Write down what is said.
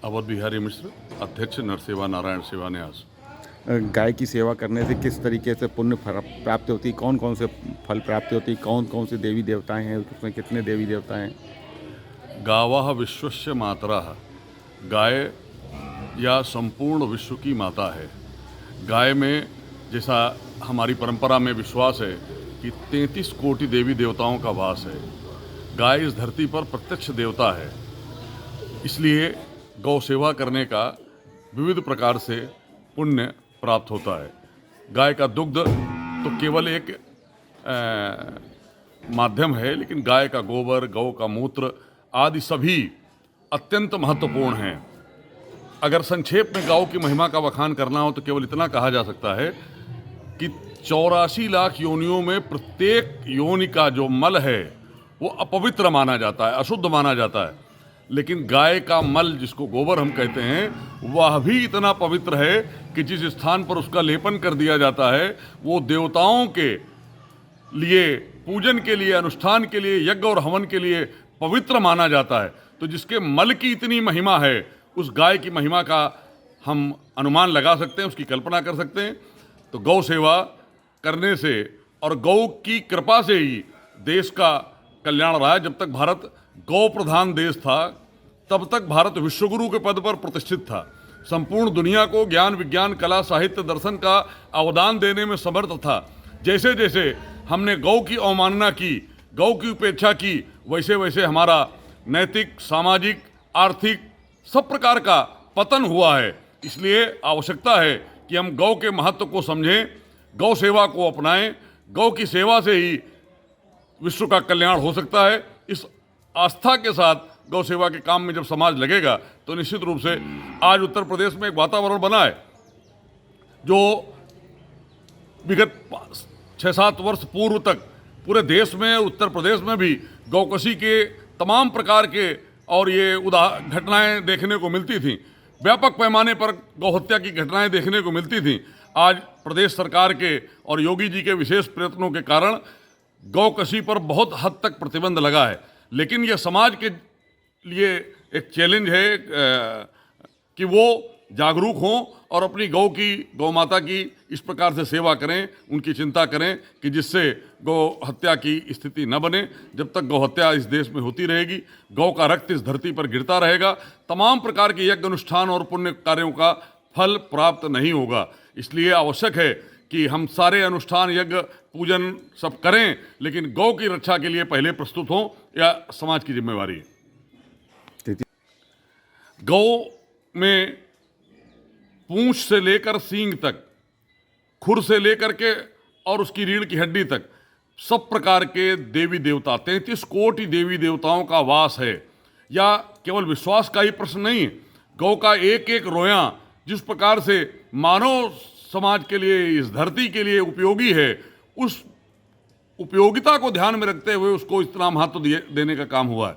अवध बिहारी मिश्र, अध्यक्ष नरसेवा नारायण सेवा न्यास। गाय की सेवा करने से किस तरीके से पुण्य प्राप्त होती, कौन कौन से फल प्राप्ति होती, कौन कौन से देवी देवताएं हैं, उसमें कितने देवी देवता हैं? गावः विश्वस्य मातरः, गाय या संपूर्ण विश्व की माता है। गाय में, जैसा हमारी परंपरा में विश्वास है कि 33 कोटि देवी देवताओं का वास है। गाय इस धरती पर प्रत्यक्ष देवता है, इसलिए गौ सेवा करने का विविध प्रकार से पुण्य प्राप्त होता है। गाय का दुग्ध तो केवल एक माध्यम है, लेकिन गाय का गोबर, गौ का मूत्र आदि सभी अत्यंत महत्वपूर्ण हैं। अगर संक्षेप में गौ की महिमा का बखान करना हो तो केवल इतना कहा जा सकता है कि 84 लाख योनियों में प्रत्येक योनि का जो मल है वो अपवित्र माना जाता है, अशुद्ध माना जाता है, लेकिन गाय का मल, जिसको गोबर हम कहते हैं, वह भी इतना पवित्र है कि जिस स्थान पर उसका लेपन कर दिया जाता है वो देवताओं के लिए, पूजन के लिए, अनुष्ठान के लिए, यज्ञ और हवन के लिए पवित्र माना जाता है। तो जिसके मल की इतनी महिमा है, उस गाय की महिमा का हम अनुमान लगा सकते हैं, उसकी कल्पना कर सकते हैं। तो गौ सेवा करने से और गौ की कृपा से ही देश का कल्याण रहा है। जब तक भारत गौ प्रधान देश था, तब तक भारत विश्वगुरु के पद पर प्रतिष्ठित था। संपूर्ण दुनिया को ज्ञान, विज्ञान, कला, साहित्य, दर्शन का अवदान देने में समर्थ था। जैसे जैसे हमने गौ की अवमानना की, गौ की उपेक्षा की, वैसे वैसे हमारा नैतिक, सामाजिक, आर्थिक सब प्रकार का पतन हुआ है। इसलिए आवश्यकता है कि हम गौ के महत्व को समझें, गौ सेवा को अपनाएं। गौ की सेवा से ही विश्व का कल्याण हो सकता है। इस आस्था के साथ गौ सेवा के काम में जब समाज लगेगा तो निश्चित रूप से आज उत्तर प्रदेश में एक वातावरण बना है जो विगत 6-7 वर्ष पूर्व तक पूरे देश में, उत्तर प्रदेश में भी गौकशी के तमाम प्रकार के और ये घटनाएं देखने को मिलती थीं। व्यापक पैमाने पर गौहत्या की घटनाएं देखने को मिलती थीं। आज प्रदेश सरकार के और योगी जी के विशेष प्रयत्नों के कारण गौकशी पर बहुत हद तक प्रतिबंध लगा है। लेकिन यह समाज के लिए एक चैलेंज है कि वो जागरूक हों और अपनी गौ माता की इस प्रकार से सेवा करें, उनकी चिंता करें कि जिससे गौ हत्या की स्थिति न बने। जब तक गौ हत्या इस देश में होती रहेगी, गौ का रक्त इस धरती पर गिरता रहेगा, तमाम प्रकार के यज्ञ, अनुष्ठान और पुण्य कार्यों का फल प्राप्त नहीं होगा। इसलिए आवश्यक है कि हम सारे अनुष्ठान, यज्ञ, पूजन सब करें, लेकिन गौ की रक्षा के लिए पहले प्रस्तुत हों, या समाज की जिम्मेवारी है। गौ में पूंछ से लेकर सींग तक, खुर से लेकर के और उसकी रीढ़ की हड्डी तक सब प्रकार के देवी देवता, 33 कोटि देवी देवताओं का वास है। या केवल विश्वास का ही प्रश्न नहीं है, गौ का एक एक रोया जिस प्रकार से मानव समाज के लिए, इस धरती के लिए उपयोगी है, उस उपयोगिता को ध्यान में रखते हुए उसको इतना महत्व देने का काम हुआ है।